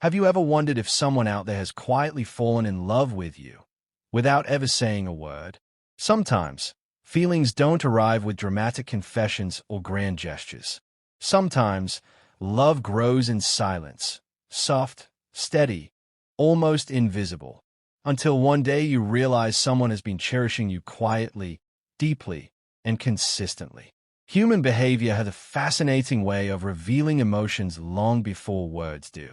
Have you ever wondered if someone out there has quietly fallen in love with you without ever saying a word? Sometimes, feelings don't arrive with dramatic confessions or grand gestures. Sometimes, love grows in silence, soft, steady, almost invisible, until one day you realize someone has been cherishing you quietly, deeply, and consistently. Human behavior has a fascinating way of revealing emotions long before words do.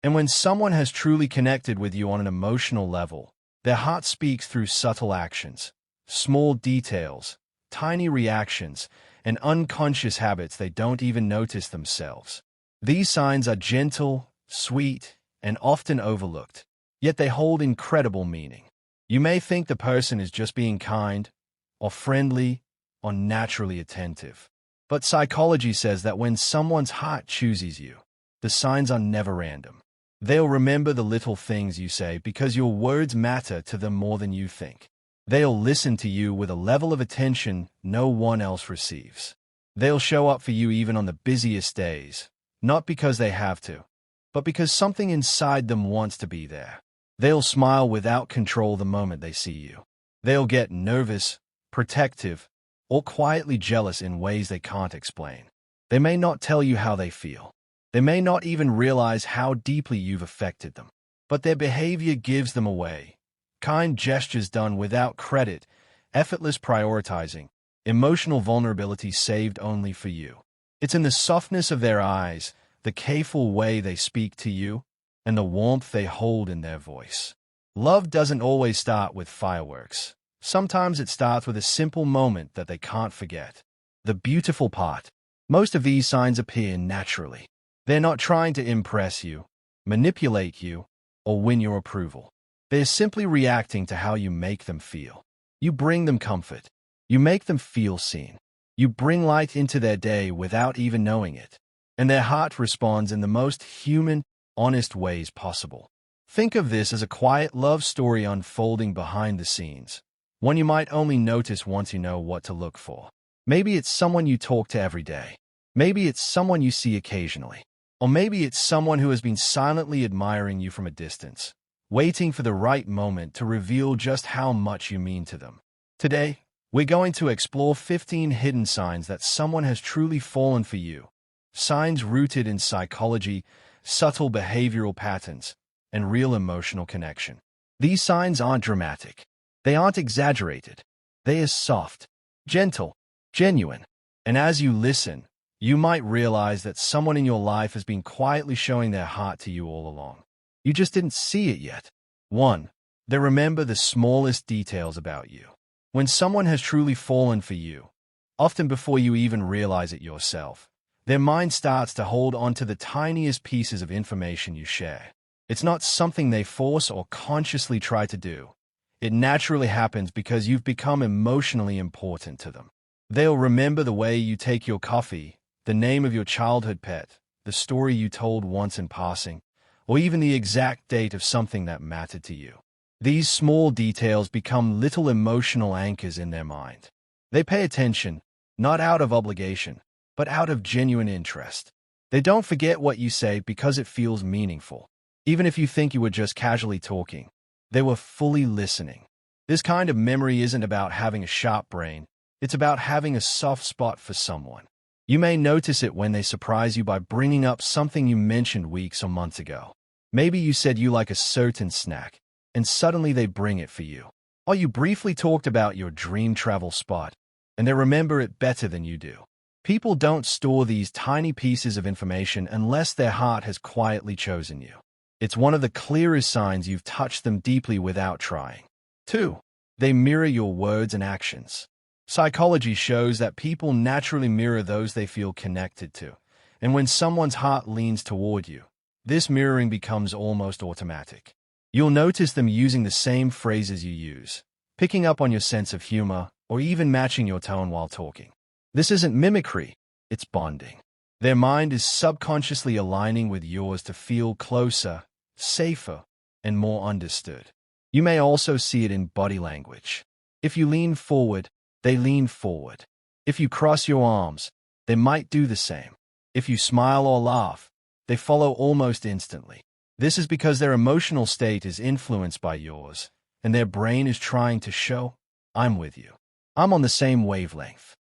And when someone has truly connected with you on an emotional level, their heart speaks through subtle actions, small details, tiny reactions, and unconscious habits they don't even notice themselves. These signs are gentle, sweet, and often overlooked, yet they hold incredible meaning. You may think the person is just being kind, or friendly, or naturally attentive. But psychology says that when someone's heart chooses you, the signs are never random. They'll remember the little things you say because your words matter to them more than you think. They'll listen to you with a level of attention no one else receives. They'll show up for you even on the busiest days, not because they have to, but because something inside them wants to be there. They'll smile without control the moment they see you. They'll get nervous, protective, or quietly jealous in ways they can't explain. They may not tell you how they feel. They may not even realize how deeply you've affected them. But their behavior gives them away. Kind gestures done without credit, effortless prioritizing, emotional vulnerability saved only for you. It's in the softness of their eyes, the careful way they speak to you, and the warmth they hold in their voice. Love doesn't always start with fireworks. Sometimes it starts with a simple moment that they can't forget. The beautiful part: most of these signs appear naturally. They're not trying to impress you, manipulate you, or win your approval. They're simply reacting to how you make them feel. You bring them comfort. You make them feel seen. You bring light into their day without even knowing it. And their heart responds in the most human, honest ways possible. Think of this as a quiet love story unfolding behind the scenes, one you might only notice once you know what to look for. Maybe it's someone you talk to every day. Maybe it's someone you see occasionally. Or maybe it's someone who has been silently admiring you from a distance, waiting for the right moment to reveal just how much you mean to them. Today, we're going to explore 15 hidden signs that someone has truly fallen for you. Signs rooted in psychology, subtle behavioral patterns, and real emotional connection. These signs aren't dramatic. They aren't exaggerated. They are soft, gentle, genuine. And as you listen, you might realize that someone in your life has been quietly showing their heart to you all along. You just didn't see it yet. 1. They remember the smallest details about you. When someone has truly fallen for you, often before you even realize it yourself, their mind starts to hold on to the tiniest pieces of information you share. It's not something they force or consciously try to do. It naturally happens because you've become emotionally important to them. They'll remember the way you take your coffee, the name of your childhood pet, the story you told once in passing, or even the exact date of something that mattered to you. These small details become little emotional anchors in their mind. They pay attention, not out of obligation, but out of genuine interest. They don't forget what you say because it feels meaningful. Even if you think you were just casually talking, they were fully listening. This kind of memory isn't about having a sharp brain. It's about having a soft spot for someone. You may notice it when they surprise you by bringing up something you mentioned weeks or months ago. Maybe you said you like a certain snack, and suddenly they bring it for you. Or you briefly talked about your dream travel spot, and they remember it better than you do. People don't store these tiny pieces of information unless their heart has quietly chosen you. It's one of the clearest signs you've touched them deeply without trying. 2. They mirror your words and actions. Psychology shows that people naturally mirror those they feel connected to, and when someone's heart leans toward you, this mirroring becomes almost automatic. You'll notice them using the same phrases you use, picking up on your sense of humor, or even matching your tone while talking. This isn't mimicry, it's bonding. Their mind is subconsciously aligning with yours to feel closer, safer, and more understood. You may also see it in body language. If you lean forward, they lean forward. If you cross your arms, they might do the same. If you smile or laugh, they follow almost instantly. This is because their emotional state is influenced by yours, and their brain is trying to show, I'm with you. I'm on the same wavelength.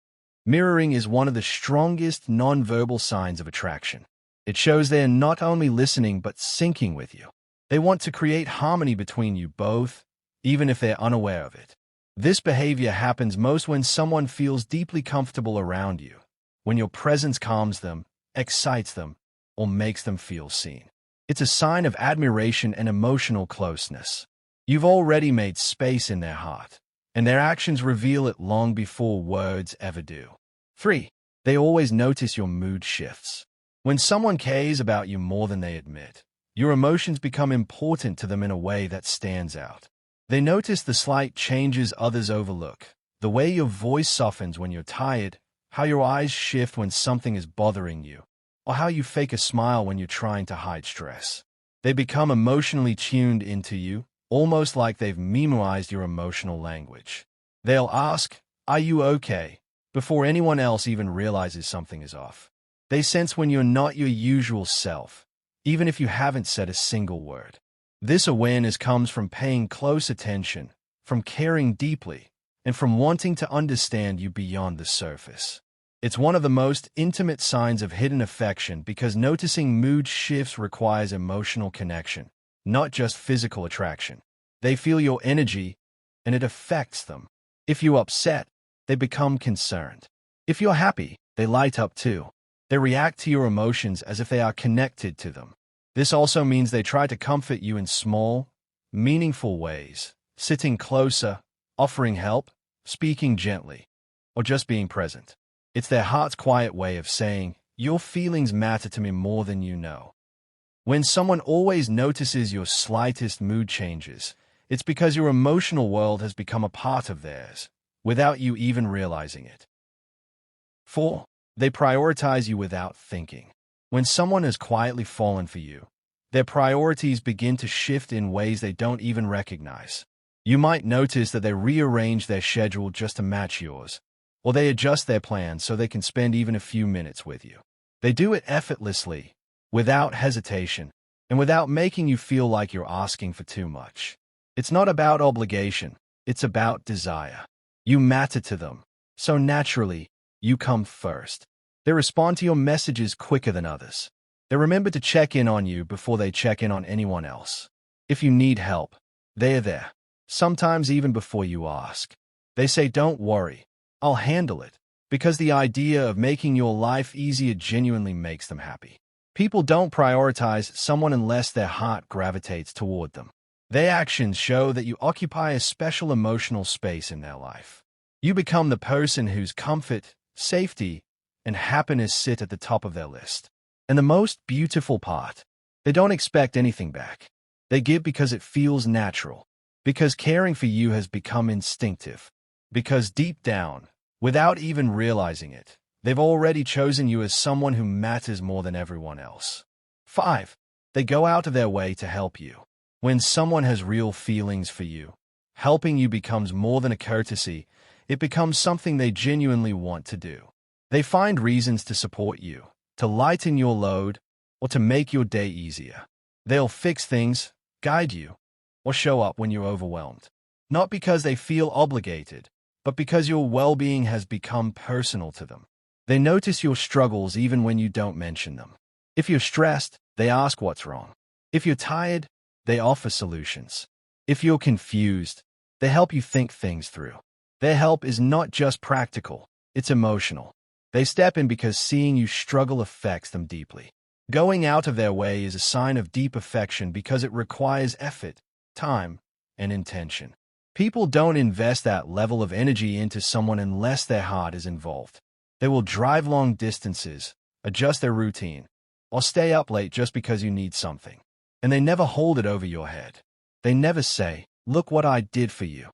Mirroring is one of the strongest nonverbal signs of attraction. It shows they are not only listening but syncing with you. They want to create harmony between you both, even if they're unaware of it. This behavior happens most when someone feels deeply comfortable around you, when your presence calms them, excites them, or makes them feel seen. It's a sign of admiration and emotional closeness. You've already made space in their heart, and their actions reveal it long before words ever do. 3. They always notice your mood shifts. When someone cares about you more than they admit, your emotions become important to them in a way that stands out. They notice the slight changes others overlook, the way your voice softens when you're tired, how your eyes shift when something is bothering you, or how you fake a smile when you're trying to hide stress. They become emotionally tuned into you, almost like they've memorized your emotional language. They'll ask, "Are you okay?" before anyone else even realizes something is off. They sense when you're not your usual self, even if you haven't said a single word. This awareness comes from paying close attention, from caring deeply, and from wanting to understand you beyond the surface. It's one of the most intimate signs of hidden affection because noticing mood shifts requires emotional connection, not just physical attraction. They feel your energy, and it affects them. If you're upset, they become concerned. If you're happy, they light up too. They react to your emotions as if they are connected to them. This also means they try to comfort you in small, meaningful ways, sitting closer, offering help, speaking gently, or just being present. It's their heart's quiet way of saying, your feelings matter to me more than you know. When someone always notices your slightest mood changes, it's because your emotional world has become a part of theirs, without you even realizing it. 4. They prioritize you without thinking. When someone has quietly fallen for you, their priorities begin to shift in ways they don't even recognize. You might notice that they rearrange their schedule just to match yours, or they adjust their plans so they can spend even a few minutes with you. They do it effortlessly, without hesitation, and without making you feel like you're asking for too much. It's not about obligation, it's about desire. You matter to them, so naturally, you come first. They respond to your messages quicker than others. They remember to check in on you before they check in on anyone else. If you need help, they're there, sometimes even before you ask. They say, "Don't worry, I'll handle it," because the idea of making your life easier genuinely makes them happy. People don't prioritize someone unless their heart gravitates toward them. Their actions show that you occupy a special emotional space in their life. You become the person whose comfort, safety, and happiness sit at the top of their list. And the most beautiful part, they don't expect anything back. They give because it feels natural, because caring for you has become instinctive, because deep down, without even realizing it, they've already chosen you as someone who matters more than everyone else. 5. They go out of their way to help you. When someone has real feelings for you, helping you becomes more than a courtesy, it becomes something they genuinely want to do. They find reasons to support you, to lighten your load, or to make your day easier. They'll fix things, guide you, or show up when you're overwhelmed. Not because they feel obligated, but because your well-being has become personal to them. They notice your struggles even when you don't mention them. If you're stressed, they ask what's wrong. If you're tired, they offer solutions. If you're confused, they help you think things through. Their help is not just practical, it's emotional. They step in because seeing you struggle affects them deeply. Going out of their way is a sign of deep affection because it requires effort, time, and intention. People don't invest that level of energy into someone unless their heart is involved. They will drive long distances, adjust their routine, or stay up late just because you need something. And they never hold it over your head. They never say, "Look what I did for you."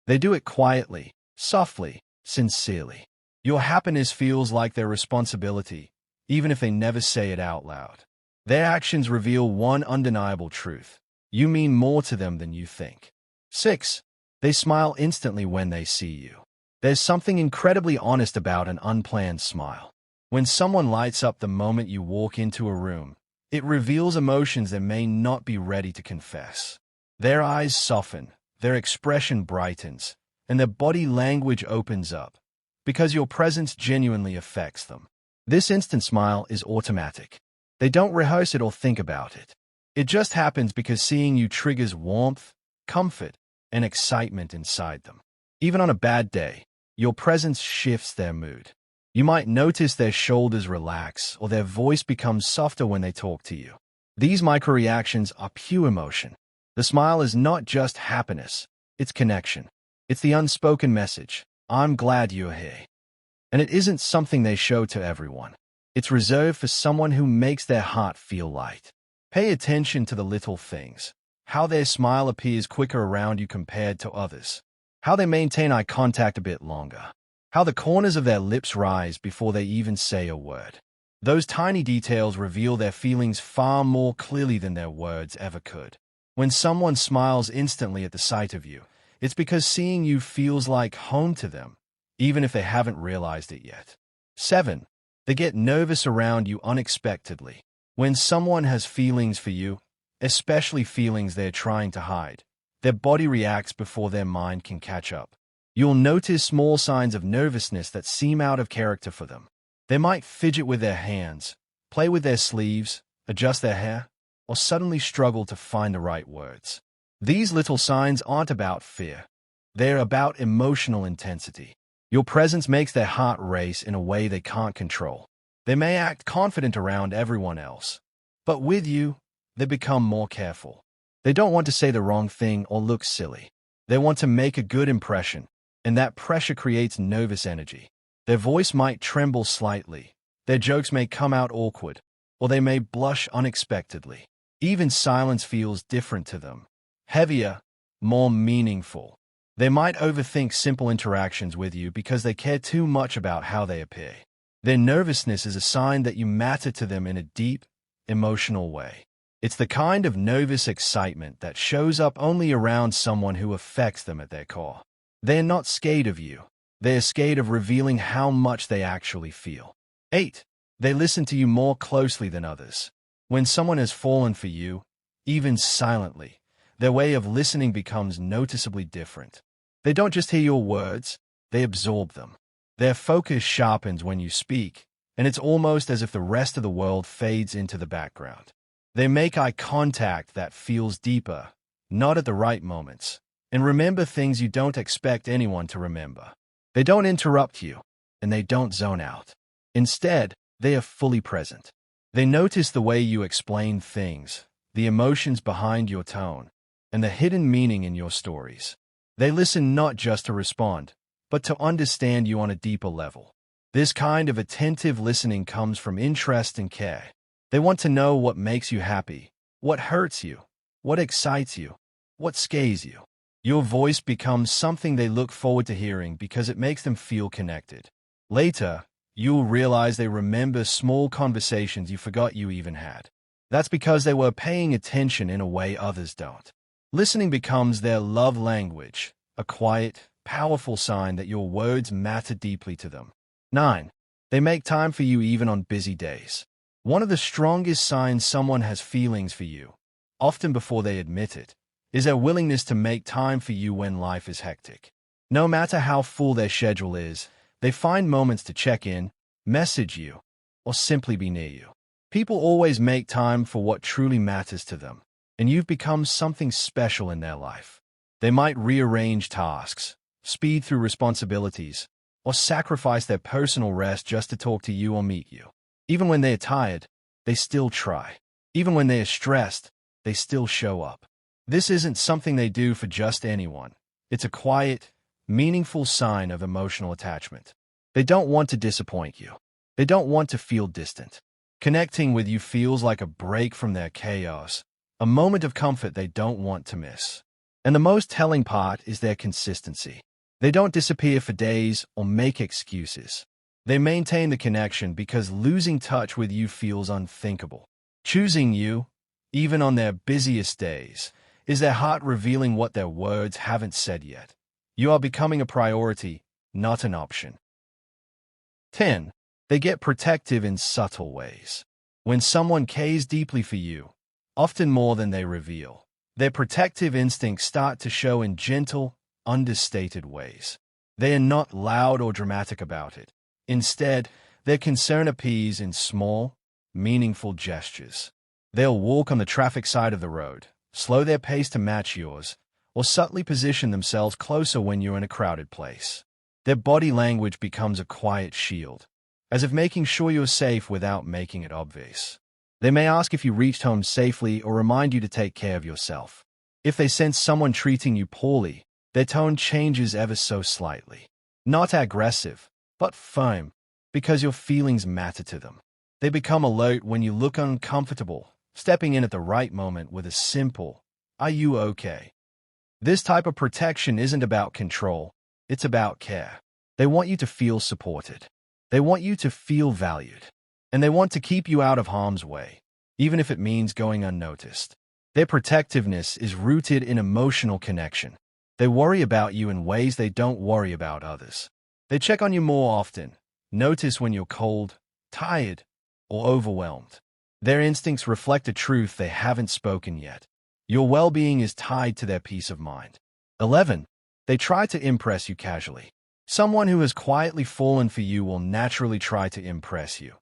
They do it quietly, softly, sincerely. Your happiness feels like their responsibility, even if they never say it out loud. Their actions reveal one undeniable truth. You mean more to them than you think. 6. They smile instantly when they see you. There's something incredibly honest about an unplanned smile. When someone lights up the moment you walk into a room, It reveals emotions they may not be ready to confess. Their eyes soften, their expression brightens, and their body language opens up, because your presence genuinely affects them. This instant smile is automatic. They don't rehearse it or think about it. It just happens because seeing you triggers warmth, comfort, and excitement inside them. Even on a bad day, your presence shifts their mood. You might notice their shoulders relax or their voice becomes softer when they talk to you. These micro-reactions are pure emotion. The smile is not just happiness, it's connection. It's the unspoken message, "I'm glad you're here." And it isn't something they show to everyone. It's reserved for someone who makes their heart feel light. Pay attention to the little things. How their smile appears quicker around you compared to others. How they maintain eye contact a bit longer. How the corners of their lips rise before they even say a word. Those tiny details reveal their feelings far more clearly than their words ever could. When someone smiles instantly at the sight of you, it's because seeing you feels like home to them, even if they haven't realized it yet. 7. They get nervous around you unexpectedly. When someone has feelings for you, especially feelings they're trying to hide, their body reacts before their mind can catch up. You'll notice small signs of nervousness that seem out of character for them. They might fidget with their hands, play with their sleeves, adjust their hair, or suddenly struggle to find the right words. These little signs aren't about fear. They're about emotional intensity. Your presence makes their heart race in a way they can't control. They may act confident around everyone else, but with you, they become more careful. They don't want to say the wrong thing or look silly. They want to make a good impression, and that pressure creates nervous energy. Their voice might tremble slightly, their jokes may come out awkward, or they may blush unexpectedly. Even silence feels different to them. Heavier, more meaningful. They might overthink simple interactions with you because they care too much about how they appear. Their nervousness is a sign that you matter to them in a deep, emotional way. It's the kind of nervous excitement that shows up only around someone who affects them at their core. They're not scared of you. They're scared of revealing how much they actually feel. 8. They listen to you more closely than others. When someone has fallen for you, even silently, their way of listening becomes noticeably different. They don't just hear your words, they absorb them. Their focus sharpens when you speak, and it's almost as if the rest of the world fades into the background. They make eye contact that feels deeper, not at the right moments, and remember things you don't expect anyone to remember. They don't interrupt you, and they don't zone out. Instead, they are fully present. They notice the way you explain things, the emotions behind your tone, and the hidden meaning in your stories. They listen not just to respond, but to understand you on a deeper level. This kind of attentive listening comes from interest and care. They want to know what makes you happy, what hurts you, what excites you, what scares you. Your voice becomes something they look forward to hearing because it makes them feel connected. Later, you'll realize they remember small conversations you forgot you even had. That's because they were paying attention in a way others don't. Listening becomes their love language, a quiet, powerful sign that your words matter deeply to them. 9. They make time for you even on busy days. One of the strongest signs someone has feelings for you, often before they admit it, is their willingness to make time for you when life is hectic. No matter how full their schedule is, they find moments to check in, message you, or simply be near you. People always make time for what truly matters to them, and you've become something special in their life. They might rearrange tasks, speed through responsibilities, or sacrifice their personal rest just to talk to you or meet you. Even when they're tired, they still try. Even when they're stressed, they still show up. This isn't something they do for just anyone. It's a quiet, meaningful sign of emotional attachment. They don't want to disappoint you. They don't want to feel distant. Connecting with you feels like a break from their chaos, a moment of comfort they don't want to miss. And the most telling part is their consistency. They don't disappear for days or make excuses. They maintain the connection because losing touch with you feels unthinkable. Choosing you, even on their busiest days, is their heart revealing what their words haven't said yet. You are becoming a priority, not an option. 10. They get protective in subtle ways. When someone cares deeply for you, often more than they reveal, their protective instincts start to show in gentle, understated ways. They are not loud or dramatic about it. Instead, their concern appears in small, meaningful gestures. They'll walk on the traffic side of the road, slow their pace to match yours, or subtly position themselves closer when you're in a crowded place. Their body language becomes a quiet shield, as if making sure you're safe without making it obvious. They may ask if you reached home safely or remind you to take care of yourself. If they sense someone treating you poorly, their tone changes ever so slightly. Not aggressive, but firm, because your feelings matter to them. They become alert when you look uncomfortable, stepping in at the right moment with a simple, "Are you okay?" This type of protection isn't about control, it's about care. They want you to feel supported. They want you to feel valued. And they want to keep you out of harm's way, even if it means going unnoticed. Their protectiveness is rooted in emotional connection. They worry about you in ways they don't worry about others. They check on you more often, notice when you're cold, tired, or overwhelmed. Their instincts reflect a truth they haven't spoken yet. Your well-being is tied to their peace of mind. 11. They try to impress you casually. Someone who has quietly fallen for you will naturally try to impress you,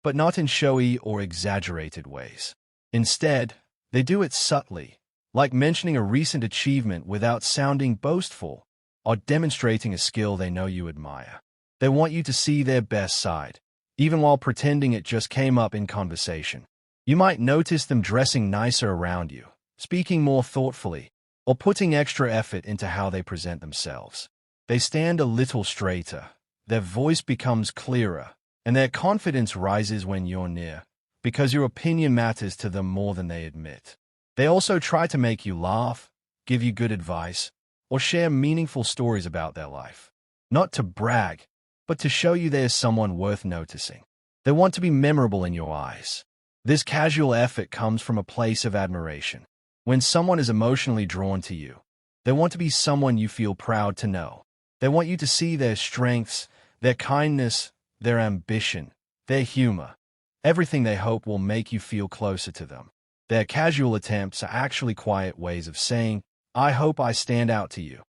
but not in showy or exaggerated ways. Instead, they do it subtly, like mentioning a recent achievement without sounding boastful, or demonstrating a skill they know you admire. They want you to see their best side, even while pretending it just came up in conversation. You might notice them dressing nicer around you, speaking more thoughtfully, or putting extra effort into how they present themselves. They stand a little straighter, their voice becomes clearer, and their confidence rises when you're near, because your opinion matters to them more than they admit. They also try to make you laugh, give you good advice, or share meaningful stories about their life. Not to brag, but to show you there's someone worth noticing. They want to be memorable in your eyes. This casual effort comes from a place of admiration. When someone is emotionally drawn to you, they want to be someone you feel proud to know. They want you to see their strengths, their kindness, their ambition, their humor, everything they hope will make you feel closer to them. Their casual attempts are actually quiet ways of saying, "I hope I stand out to you."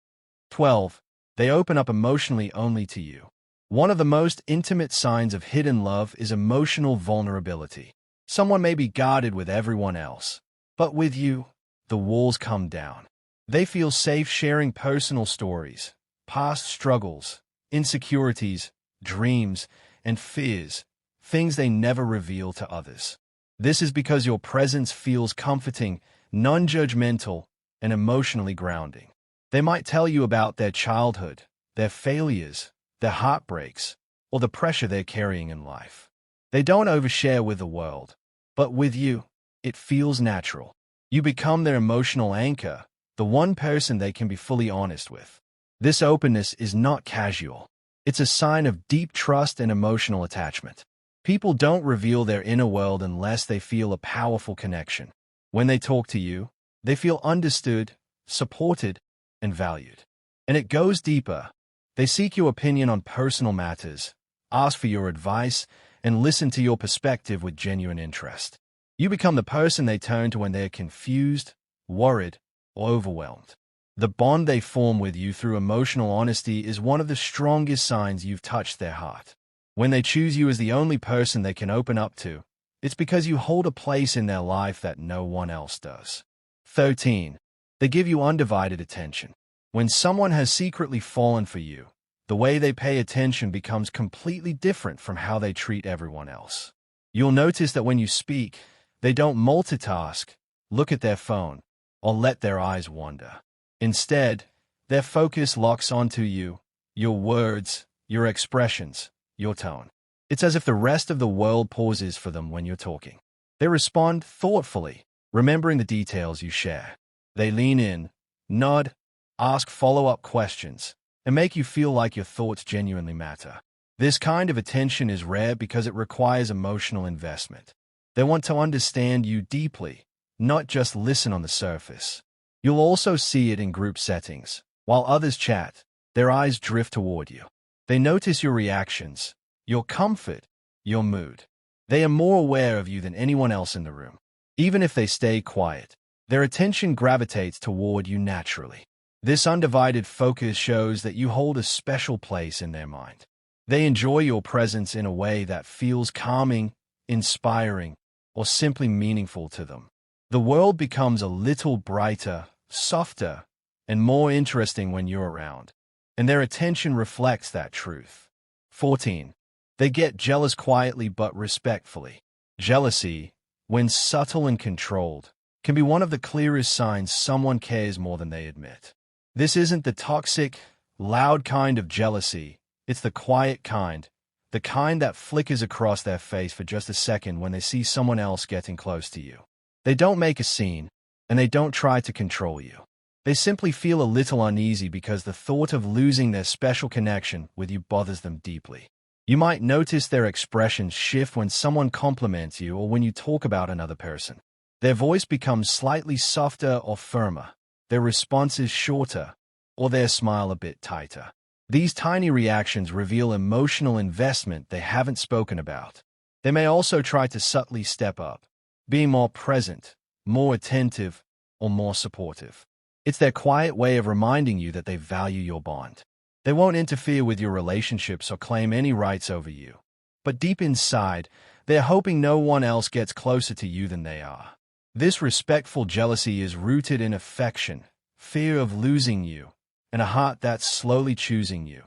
12. They open up emotionally only to you. One of the most intimate signs of hidden love is emotional vulnerability. Someone may be guarded with everyone else, but with you, the walls come down. They feel safe sharing personal stories, past struggles, insecurities, dreams, and fears, things they never reveal to others. This is because your presence feels comforting, non-judgmental, and emotionally grounding. They might tell you about their childhood, their failures, their heartbreaks, or the pressure they're carrying in life. They don't overshare with the world, but with you, it feels natural. You become their emotional anchor, the one person they can be fully honest with. This openness is not casual. It's a sign of deep trust and emotional attachment. People don't reveal their inner world unless they feel a powerful connection. When they talk to you, they feel understood, supported, and valued. And it goes deeper. They seek your opinion on personal matters, ask for your advice, and listen to your perspective with genuine interest. You become the person they turn to when they're confused, worried, or overwhelmed. The bond they form with you through emotional honesty is one of the strongest signs you've touched their heart. When they choose you as the only person they can open up to, it's because you hold a place in their life that no one else does. 13. They give you undivided attention. When someone has secretly fallen for you, the way they pay attention becomes completely different from how they treat everyone else. You'll notice that when you speak, they don't multitask, look at their phone, or let their eyes wander. Instead, their focus locks onto you, your words, your expressions, your tone. It's as if the rest of the world pauses for them when you're talking. They respond thoughtfully, remembering the details you share. They lean in, nod, ask follow-up questions, and make you feel like your thoughts genuinely matter. This kind of attention is rare because it requires emotional investment. They want to understand you deeply, not just listen on the surface. You'll also see it in group settings. While others chat, their eyes drift toward you. They notice your reactions, your comfort, your mood. They are more aware of you than anyone else in the room. Even if they stay quiet, their attention gravitates toward you naturally. This undivided focus shows that you hold a special place in their mind. They enjoy your presence in a way that feels calming, inspiring, or simply meaningful to them. The world becomes a little brighter, softer, and more interesting when you're around, and their attention reflects that truth. 14. They get jealous quietly but respectfully. Jealousy, when subtle and controlled, can be one of the clearest signs someone cares more than they admit. This isn't the toxic, loud kind of jealousy. It's the quiet kind, the kind that flickers across their face for just a second when they see someone else getting close to you. They don't make a scene, and they don't try to control you. They simply feel a little uneasy because the thought of losing their special connection with you bothers them deeply. You might notice their expressions shift when someone compliments you or when you talk about another person. Their voice becomes slightly softer or firmer, their response is shorter, or their smile a bit tighter. These tiny reactions reveal emotional investment they haven't spoken about. They may also try to subtly step up, being more present, more attentive, or more supportive. It's their quiet way of reminding you that they value your bond. They won't interfere with your relationships or claim any rights over you. But deep inside, they're hoping no one else gets closer to you than they are. This respectful jealousy is rooted in affection, fear of losing you, and a heart that's slowly choosing you,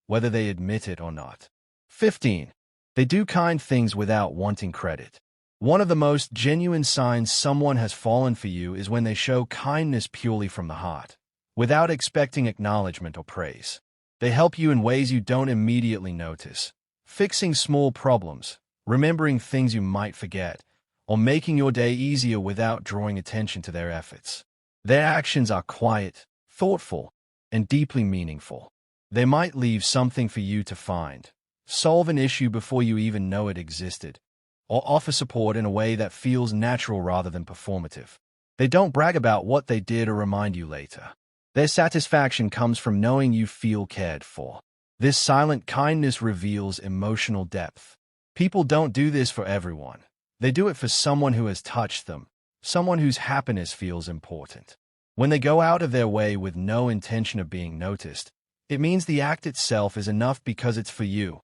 whether they admit it or not. 15. They do kind things without wanting credit. One of the most genuine signs someone has fallen for you is when they show kindness purely from the heart, without expecting acknowledgement or praise. They help you in ways you don't immediately notice, fixing small problems, remembering things you might forget, or making your day easier without drawing attention to their efforts. Their actions are quiet, thoughtful, and deeply meaningful. They might leave something for you to find, solve an issue before you even know it existed, or offer support in a way that feels natural rather than performative. They don't brag about what they did or remind you later. Their satisfaction comes from knowing you feel cared for. This silent kindness reveals emotional depth. People don't do this for everyone. They do it for someone who has touched them, someone whose happiness feels important. When they go out of their way with no intention of being noticed, it means the act itself is enough because it's for you,